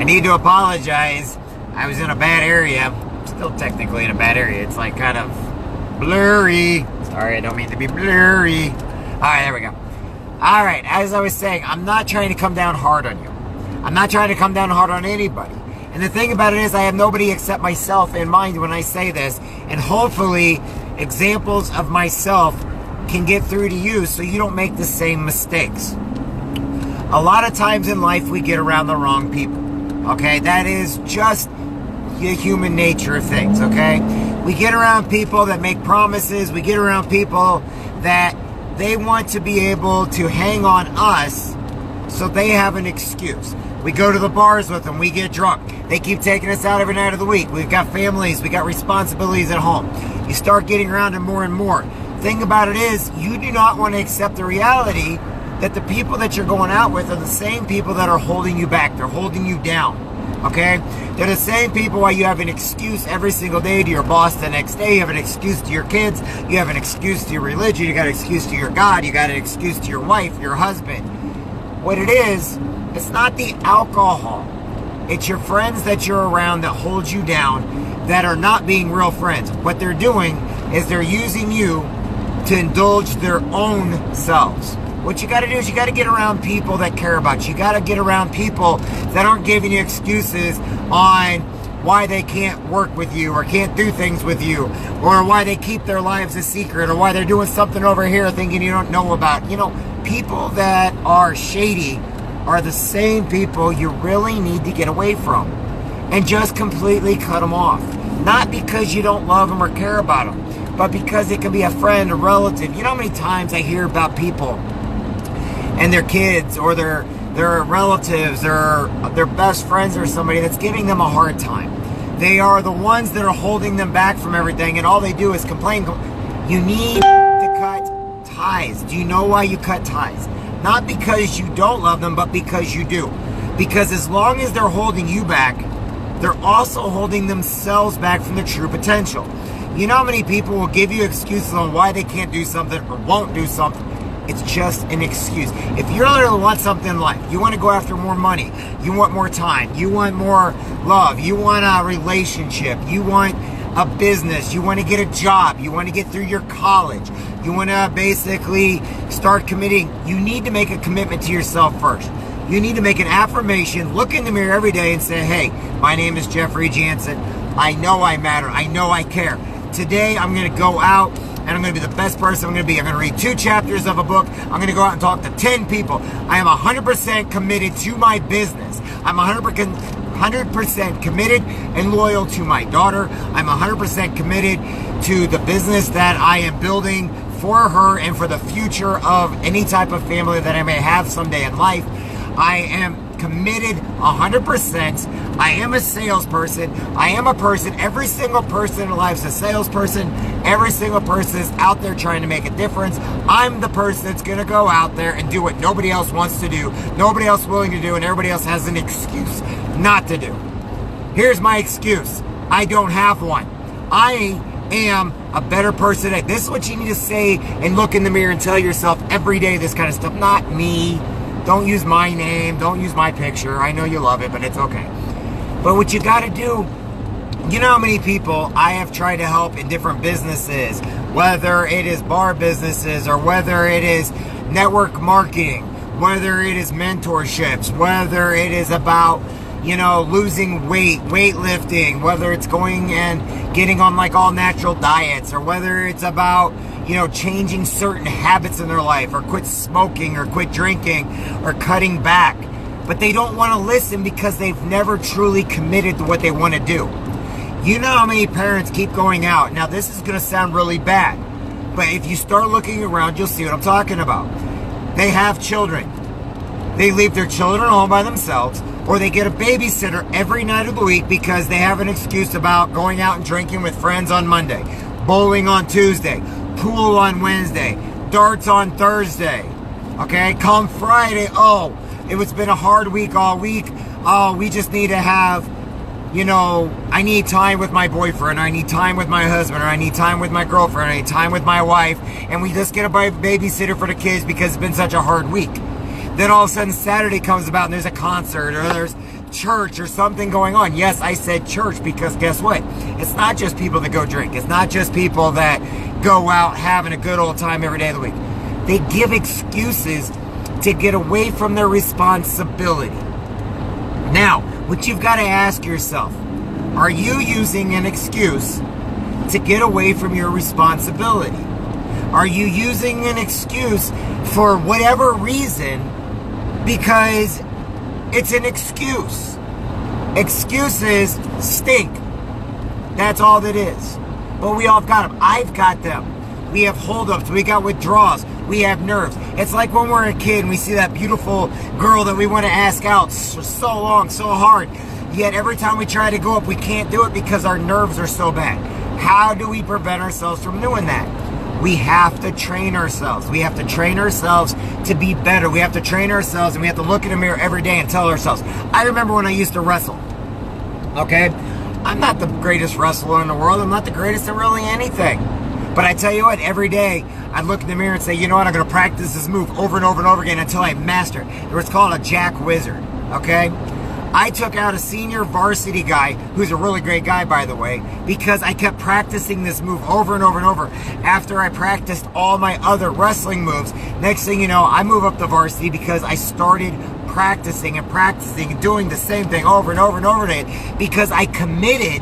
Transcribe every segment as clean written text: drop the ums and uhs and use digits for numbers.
I need to apologize. I was in a bad area. Still technically in a bad area. It's like kind of blurry. Sorry, I don't mean to be blurry. Alright, there we go. Alright, as I was saying, I'm not trying to come down hard on you. I'm not trying to come down hard on anybody. And the thing about it is, I have nobody except myself in mind when I say this. And hopefully, examples of myself can get through to you so you don't make the same mistakes. A lot of times in life, we get around the wrong people. Okay? That is just the human nature of things, okay? We get around people that make promises. We get around people that they want to be able to hang on us so they have an excuse. We go to the bars with them. We get drunk. They keep taking us out every night of the week. We've got families. We got responsibilities at home. You start getting around them more and more. Thing about it is, you do not want to accept the reality that the people that you're going out with are the same people that are holding you back. They're holding you down. Okay? They're the same people why you have an excuse every single day to your boss the next day. You have an excuse to your kids. You have an excuse to your religion. You got an excuse to your God. You got an excuse to your wife, your husband. What it is, it's not the alcohol. It's your friends that you're around that hold you down, that are not being real friends. What they're doing is they're using you to indulge their own selves. What you got to do is you got to get around people that care about you. You got to get around people that aren't giving you excuses on why they can't work with you or can't do things with you, or why they keep their lives a secret, or why they're doing something over here thinking you don't know about. You know, people that are shady are the same people you really need to get away from and just completely cut them off. Not because you don't love them or care about them, but because it can be a friend, a relative. You know how many times I hear about people and their kids or their relatives or their best friends or somebody that's giving them a hard time. They are the ones that are holding them back from everything, and all they do is complain. You need to cut ties. Do you know why you cut ties? Not because you don't love them, but because you do. Because as long as they're holding you back, they're also holding themselves back from their true potential. You know how many people will give you excuses on why they can't do something or won't do something? It's just an excuse. If you really want something in life, you want to go after more money, you want more time, you want more love, you want a relationship, you want a business, you want to get a job, you want to get through your college, you want to basically start committing, you need to make a commitment to yourself first. You need to make an affirmation, look in the mirror every day and say, hey, my name is Jeffrey Jansen. I know I matter. I know I care. Today, I'm going to go out and I'm going to be the best person I'm going to be. I'm going to read 2 chapters of a book. I'm going to go out and talk to 10 people. I am 100% committed to my business. I'm 100% committed and loyal to my daughter. I'm 100% committed to the business that I am building for her and for the future of any type of family that I may have someday in life. I am committed 100%. I am a salesperson. I am a person. Every single person in life is a salesperson. Every single person is out there trying to make a difference. I'm the person that's going to go out there and do what nobody else wants to do, nobody else willing to do, and everybody else has an excuse not to do. Here's my excuse. I don't have one. I am a better person. This is what you need to say and look in the mirror and tell yourself every day, this kind of stuff. Not me. Don't use my name. Don't use my picture. I know you love it, but it's okay. But what you got to do, you know how many people I have tried to help in different businesses, whether it is bar businesses or whether it is network marketing, whether it is mentorships, whether it is about, you know, losing weight, weightlifting, whether it's going and getting on like all natural diets, or whether it's about, you know, changing certain habits in their life, or quit smoking, or quit drinking, or cutting back. But they don't want to listen because they've never truly committed to what they want to do. You know how many parents keep going out. Now, this is going to sound really bad, but if you start looking around, you'll see what I'm talking about. They have children. They leave their children home by themselves, or they get a babysitter every night of the week because they have an excuse about going out and drinking with friends on Monday, bowling on Tuesday, pool on Wednesday, darts on Thursday. Okay, come Friday, oh, it's been a hard week all week. Oh, we just need to have, you know, I need time with my boyfriend, or I need time with my husband, or I need time with my girlfriend, or I need time with my wife, and we just get a babysitter for the kids because it's been such a hard week. Then all of a sudden Saturday comes about and there's a concert, or there's church or something going on. Yes, I said church because guess what? It's not just people that go drink. It's not just people that go out having a good old time every day of the week. They give excuses to get away from their responsibility. Now, what you've got to ask yourself, are you using an excuse to get away from your responsibility? Are you using an excuse for whatever reason because it's an excuse? Excuses stink. That's all that is. But we all got them. I've got them. We have holdups. We got withdrawals. We have nerves. It's like when we're a kid and we see that beautiful girl that we want to ask out for so long, so hard. Yet every time we try to go up, we can't do it because our nerves are so bad. How do we prevent ourselves from doing that? We have to train ourselves. We have to train ourselves to be better. We have to train ourselves, and we have to look in the mirror every day and tell ourselves. I remember when I used to wrestle. Okay? I'm not the greatest wrestler in the world. I'm not the greatest at really anything. But I tell you what, every day I'd look in the mirror and say, you know what, I'm going to practice this move over and over and over again until I master it. It was called a Jack Wizard. Okay? I took out a senior varsity guy, who's a really great guy, by the way, because I kept practicing this move over and over and over. After I practiced all my other wrestling moves, next thing you know, I move up to varsity because I started practicing and doing the same thing over and over and over again because I committed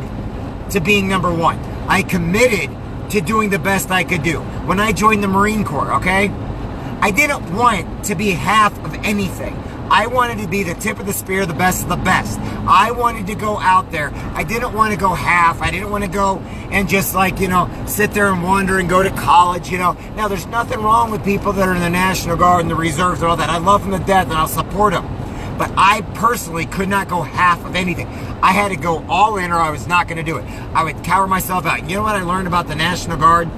to being number one. I committed to doing the best I could do. When I joined the Marine Corps, okay, I didn't want to be half of anything. I wanted to be the tip of the spear, the best of the best. I wanted to go out there. I didn't want to go half. I didn't want to go and just like, sit there and wander and go to college, Now, there's nothing wrong with people that are in the National Guard and the reserves and all that. I love them to death and I'll support them. But I personally could not go half of anything. I had to go all in or I was not going to do it. I would cower myself out. You know what I learned about the National Guard?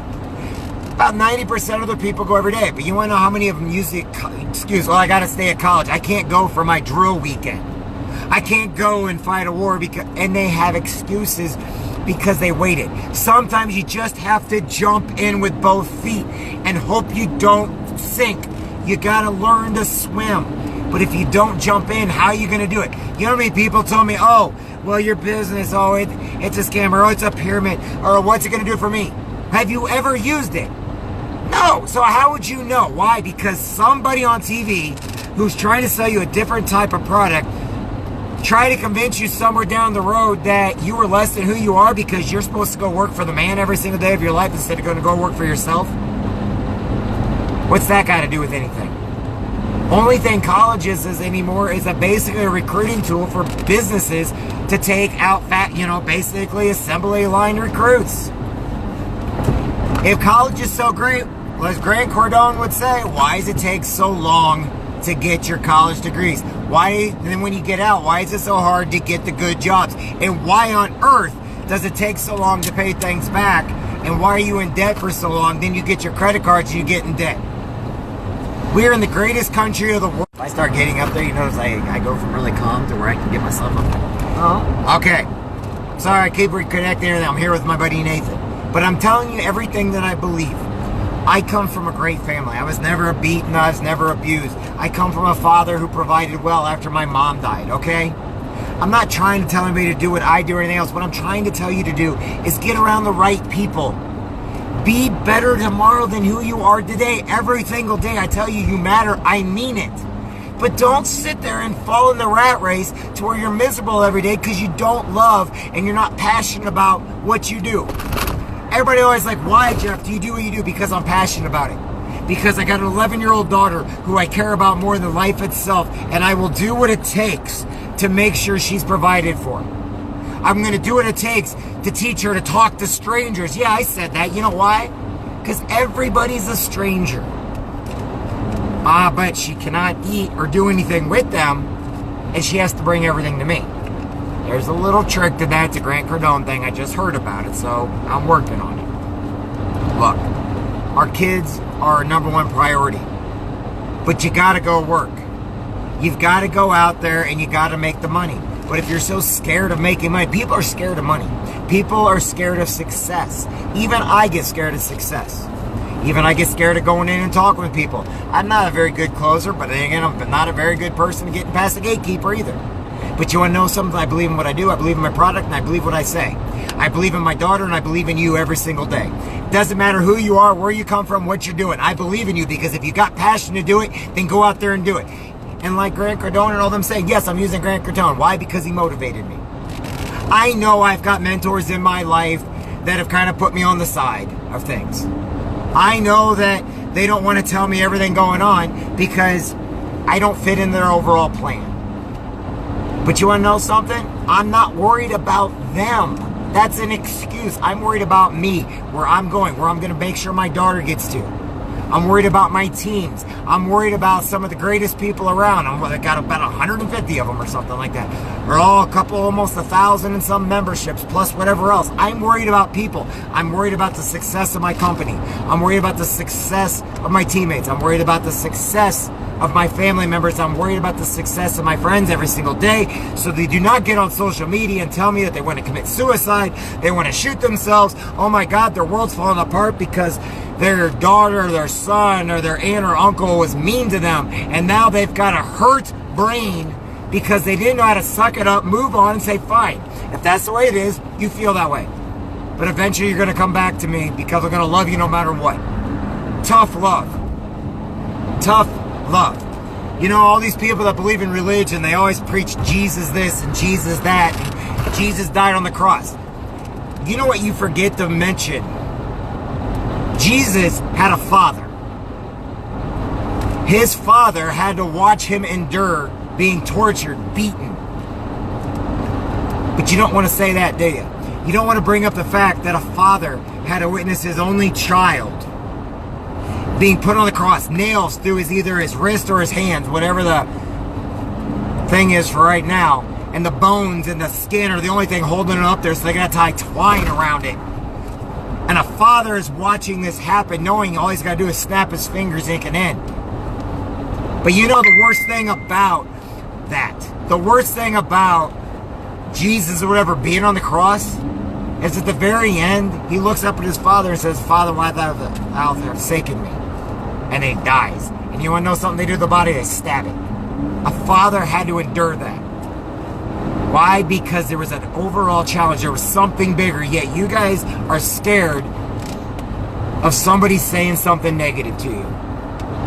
About 90% of the people go every day. But you want to know how many of them use the excuse, well, I got to stay at college. I can't go for my drill weekend. I can't go and fight a war and they have excuses because they waited. Sometimes you just have to jump in with both feet and hope you don't sink. You got to learn to swim. But if you don't jump in, how are you going to do it? You know how many people told me, oh, well, your business, oh, it's a scam, or oh, it's a pyramid, or what's it going to do for me? Have you ever used it? No. So how would you know? Why? Because somebody on TV who's trying to sell you a different type of product try to convince you somewhere down the road that you were less than who you are because you're supposed to go work for the man every single day of your life instead of going to go work for yourself? What's that got to do with anything? Only thing colleges is anymore is basically a recruiting tool for businesses to take out basically assembly line recruits. If college is so great, well, as Grant Cardone would say, why does it take so long to get your college degrees? Then when you get out, why is it so hard to get the good jobs? And why on earth does it take so long to pay things back? And why are you in debt for so long? Then you get your credit cards and you get in debt. We're in the greatest country of the world. If I start getting up there, you notice I go from really calm to where I can get myself up there. Oh. Okay. Sorry, I keep reconnecting. I'm here with my buddy Nathan. But I'm telling you everything that I believe. I come from a great family. I was never beaten. I was never abused. I come from a father who provided well after my mom died, okay? I'm not trying to tell anybody to do what I do or anything else. What I'm trying to tell you to do is get around the right people. Be better tomorrow than who you are today. Every single day I tell you, you matter. I mean it. But don't sit there and fall in the rat race to where you're miserable every day because you don't love and you're not passionate about what you do. Everybody always like, why, Jeff, do you do what you do? Because I'm passionate about it. Because I got an 11-year-old daughter who I care about more than life itself, and I will do what it takes to make sure she's provided for. I'm going to do what it takes to teach her to talk to strangers. Yeah, I said that. You know why? Because everybody's a stranger. But she cannot eat or do anything with them, and she has to bring everything to me. There's a little trick to that. It's a Grant Cardone thing. I just heard about it, so I'm working on it. Look, our kids are our number one priority. But you got to go work. You've got to go out there and you got to make the money. But if you're so scared of making money, people are scared of money. People are scared of success. Even I get scared of success. Even I get scared of going in and talking with people. I'm not a very good closer, but then again, I'm not a very good person getting past the gatekeeper either. But you want to know something? I believe in what I do. I believe in my product, and I believe what I say. I believe in my daughter, and I believe in you every single day. It doesn't matter who you are, where you come from, what you're doing. I believe in you, because if you got passion to do it, then go out there and do it. And like Grant Cardone and all them say, yes, I'm using Grant Cardone. Why? Because he motivated me. I know I've got mentors in my life that have kind of put me on the side of things. I know that they don't want to tell me everything going on because I don't fit in their overall plan. But you want to know something? I'm not worried about them. That's an excuse. I'm worried about me, where I'm going, where I'm going to make sure my daughter gets to. I'm worried about my teams. I'm worried about some of the greatest people around. I've got about 150 of them or something like that. We're all almost 1,000 and some memberships, plus whatever else. I'm worried about people. I'm worried about the success of my company. I'm worried about the success of my teammates. I'm worried about the success of my family members. I'm worried about the success of my friends every single day. So they do not get on social media and tell me that they want to commit suicide. They want to shoot themselves. Oh my God, their world's falling apart because their daughter, or their son, or their aunt or uncle was mean to them. And now they've got a hurt brain because they didn't know how to suck it up, move on, and say, fine. If that's the way it is, you feel that way. But eventually you're going to come back to me because I'm going to love you no matter what. Tough love. Tough love. You know, all these people that believe in religion, they always preach Jesus this and Jesus that, and Jesus died on the cross. You know what you forget to mention? Jesus had a father. His father had to watch him endure being tortured, beaten. But you don't want to say that, do you? You don't want to bring up the fact that a father had to witness his only child being put on the cross, nails through either his wrist or his hands, whatever the thing is for right now, and the bones and the skin are the only thing holding it up there, so they got to tie twine around it. And a father is watching this happen, knowing all he's got to do is snap his fingers and it can end. But you know the worst thing about that, the worst thing about Jesus or whatever being on the cross, is at the very end, he looks up at his father and says, Father, why thou hast forsaken me? And then he dies. And you want to know something they do to the body? They stab it. A father had to endure that. Why? Because there was an overall challenge. There was something bigger. Yet you guys are scared of somebody saying something negative to you.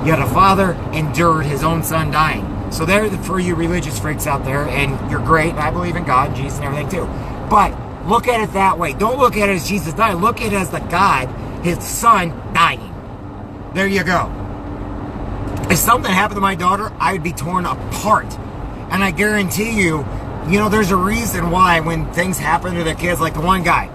Yet a father endured his own son dying. So there for you religious freaks out there, and you're great, and I believe in God and Jesus and everything too. But look at it that way. Don't look at it as Jesus dying. Look at it as the God, his son, dying. There you go. If something happened to my daughter, I would be torn apart. And I guarantee you, you know, there's a reason why when things happen to their kids, like the one guy,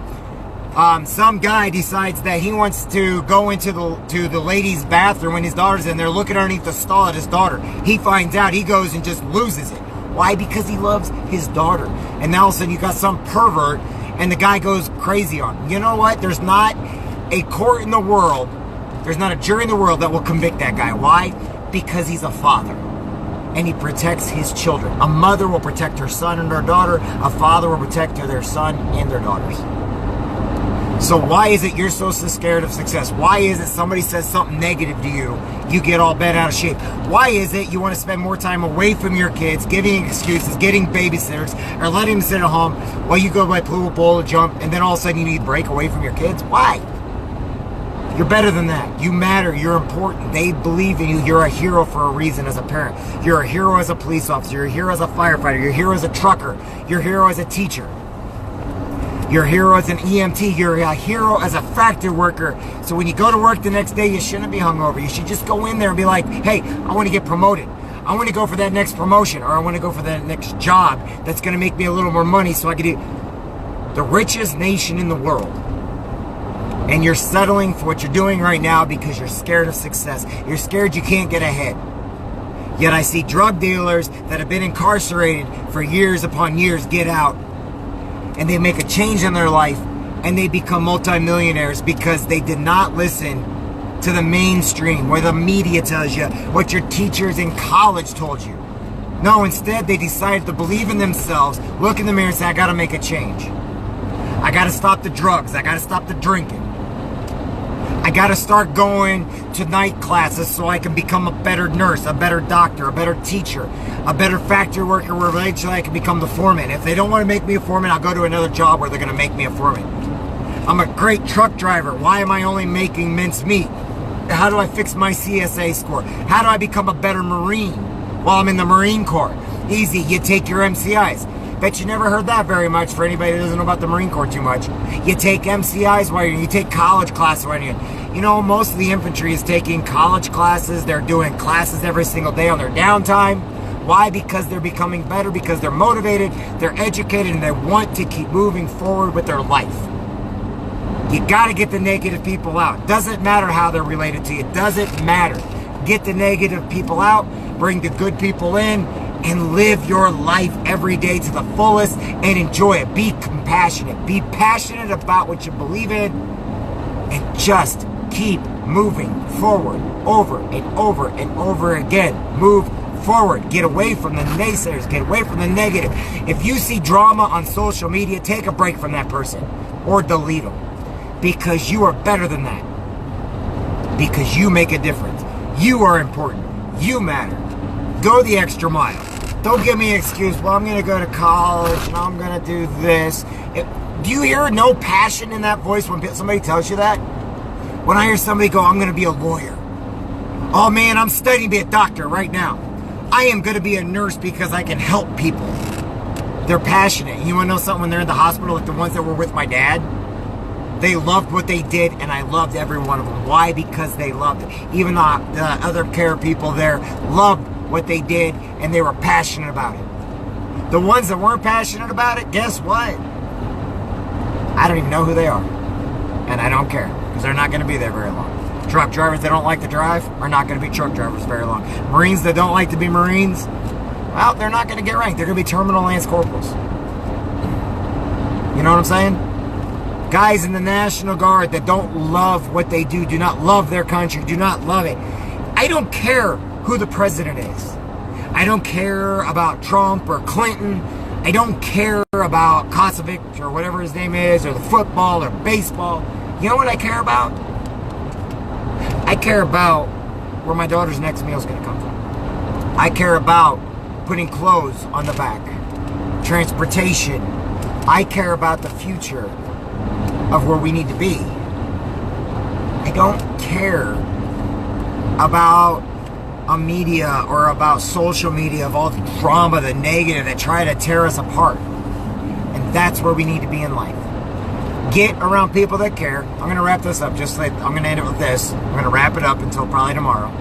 some guy decides that he wants to go into the ladies' bathroom when his daughter's in there, looking underneath the stall at his daughter. He finds out, he goes and just loses it. Why? Because he loves his daughter. And now all of a sudden you got some pervert and the guy goes crazy on him. You know what? There's not a court in the world, there's not a jury in the world that will convict that guy. Why? Because he's a father. And he protects his children. A mother will protect her son and her daughter. A father will protect their son and their daughters. So why is it you're so scared of success? Why is it somebody says something negative to you, you get all bent out of shape? Why is it you want to spend more time away from your kids, giving excuses, getting babysitters, or letting them sit at home while you go by pool, bowl, jump, and then all of a sudden you need to break away from your kids? Why? You're better than that. You matter. You're important. They believe in you. You're a hero for a reason as a parent. You're a hero as a police officer. You're a hero as a firefighter. You're a hero as a trucker. You're a hero as a teacher. You're a hero as an EMT. You're a hero as a factory worker. So when you go to work the next day, you shouldn't be hungover. You should just go in there and be like, hey, I want to get promoted. I want to go for that next promotion, or I want to go for that next job that's going to make me a little more money so I can do the richest nation in the world. And you're settling for what you're doing right now because you're scared of success. You're scared you can't get ahead. Yet I see drug dealers that have been incarcerated for years upon years get out. And they make a change in their life. And they become multimillionaires because they did not listen to the mainstream, where the media tells you, what your teachers in college told you. No, instead they decided to believe in themselves, look in the mirror and say, I got to make a change. I got to stop the drugs. I got to stop the drinking. I got to start going to night classes so I can become a better nurse, a better doctor, a better teacher, a better factory worker where eventually I can become the foreman. If they don't want to make me a foreman, I'll go to another job where they're going to make me a foreman. I'm a great truck driver. Why am I only making mincemeat? How do I fix my CSA score? How do I become a better Marine while I'm in the Marine Corps? Easy, you take your MCIs. Bet you never heard that very much for anybody that doesn't know about the Marine Corps too much. You take MCIs while you take college classes while you're You know, most of the infantry is taking college classes. They're doing classes every single day on their downtime. Why? Because they're becoming better, because they're motivated, they're educated, and they want to keep moving forward with their life. You got to get the negative people out. Doesn't matter how they're related to you. Doesn't matter. Get the negative people out, bring the good people in, and live your life every day to the fullest and enjoy it. Be compassionate. Be passionate about what you believe in, and just keep moving forward over and over and over again. Move forward. Get away from the naysayers. Get away from the negative. If you see drama on social media, take a break from that person or delete them, because you are better than that. Because you make a difference. You are important. You matter. Go the extra mile. Don't give me an excuse. Well, I'm going to go to college and I'm going to do this. Do you hear no passion in that voice when somebody tells you that? When I hear somebody go, I'm going to be a lawyer. Oh man, I'm studying to be a doctor right now. I am going to be a nurse because I can help people. They're passionate. You want to know something? When they're in the hospital, like the ones that were with my dad, they loved what they did, and I loved every one of them. Why? Because they loved it. Even the other care people there loved what they did, and they were passionate about it. The ones that weren't passionate about it, guess what? I don't even know who they are. And I don't care, because they're not going to be there very long. Truck drivers that don't like to drive are not going to be truck drivers very long. Marines that don't like to be Marines, well, they're not going to get ranked. They're going to be terminal lance corporals. You know what I'm saying? Guys in the National Guard that don't love what they do not love their country, do not love it. I don't care who the president is. I don't care about Trump or Clinton. I don't care about Kosovic or whatever his name is, or the football or baseball. You know what I care about? I care about where my daughter's next meal is going to come from. I care about putting clothes on the back, transportation. I care about the future of where we need to be. I don't care about a media or about social media of all the drama, the negative that try to tear us apart. And that's where we need to be in life. Get around people that care. I'm going to wrap this up just like I'm going to end it with this. I'm going to wrap it up until probably tomorrow.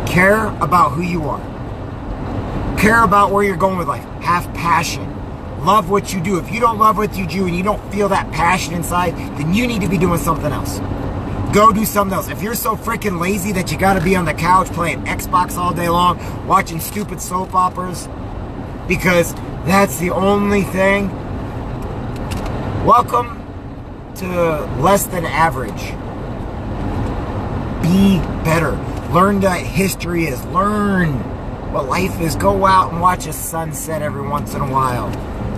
Care about who you are. Care about where you're going with life. Have passion. Love what you do. If you don't love what you do and you don't feel that passion inside, then you need to be doing something else. Go do something else. If you're so freaking lazy that you got to be on the couch playing Xbox all day long, watching stupid soap operas, because that's the only thing, welcome to less than average. Be better. Learn what history is. Learn what life is. Go out and watch a sunset every once in a while.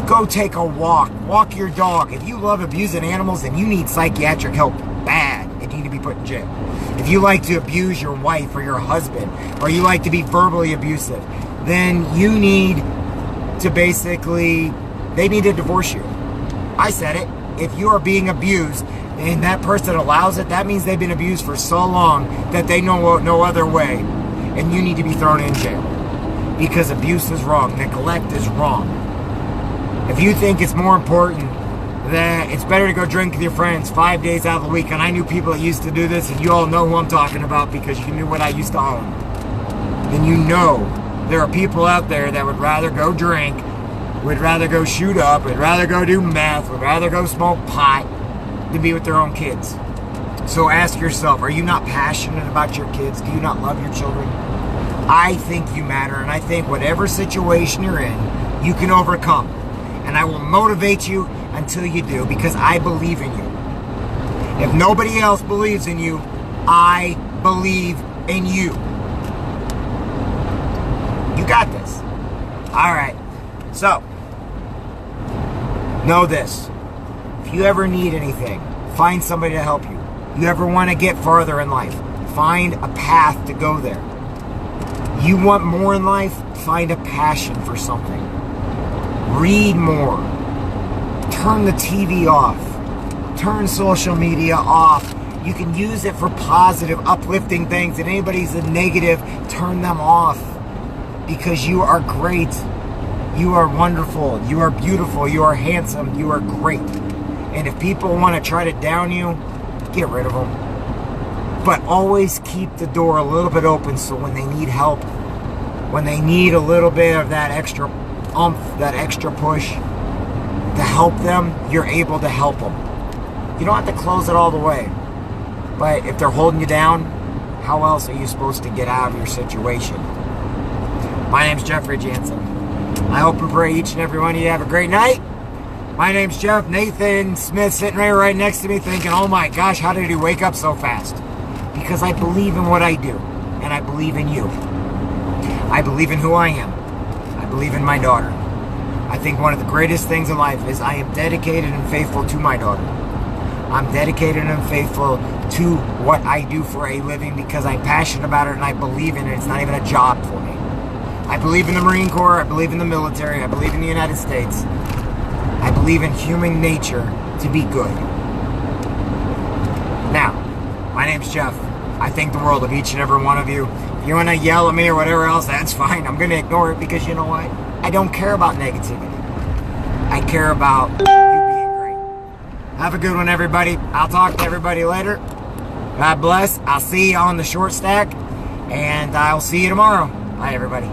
Go take a walk. Walk your dog. If you love abusing animals, then you need psychiatric help bad and you need to be put in jail. If you like to abuse your wife or your husband, or you like to be verbally abusive, then you need to they need to divorce you. I said it. If you are being abused and that person allows it, that means they've been abused for so long that they know no other way, and you need to be thrown in jail. Because abuse is wrong. Neglect is wrong. If you think it's more important that it's better to go drink with your friends 5 days out of the week, and I knew people that used to do this, and you all know who I'm talking about because you knew what I used to own, then you know there are people out there that would rather go drink, would rather go shoot up, would rather go do meth, would rather go smoke pot than be with their own kids. So ask yourself, are you not passionate about your kids? Do you not love your children? I think you matter, and I think whatever situation you're in, you can overcome. And I will motivate you until you do, because I believe in you. If nobody else believes in you, I believe in you. You got this. All right. So, know this. If you ever need anything, find somebody to help you. You ever want to get farther in life, find a path to go there. You want more in life, find a passion for something. Read more. Turn the TV off. Turn social media off. You can use it for positive, uplifting things. And anybody's a negative, turn them off. Because you are great. You are wonderful. You are beautiful. You are handsome. You are great. And if people want to try to down you, get rid of them. But always keep the door a little bit open so when they need help, when they need a little bit of that extra oomph, that extra push to help them, you're able to help them. You don't have to close it all the way. But if they're holding you down, how else are you supposed to get out of your situation? My name's Jeffrey Jansen. I hope and pray each and every one of you have a great night. My name's Jeff. Nathan Smith sitting right next to me thinking, oh my gosh, how did he wake up so fast? Because I believe in what I do. And I believe in you. I believe in who I am. I believe in my daughter. I think one of the greatest things in life is I am dedicated and faithful to my daughter. I'm dedicated and faithful to what I do for a living because I'm passionate about it and I believe in it. It's not even a job for me. I believe in the Marine Corps. I believe in the military. I believe in the United States. I believe in human nature to be good. Now, my name's Jeff. I think the world of each and every one of you. If you want to yell at me or whatever else, that's fine. I'm going to ignore it because you know what? I don't care about negativity. I care about you being great. Have a good one, everybody. I'll talk to everybody later. God bless. I'll see you on the short stack. And I'll see you tomorrow. Bye, everybody.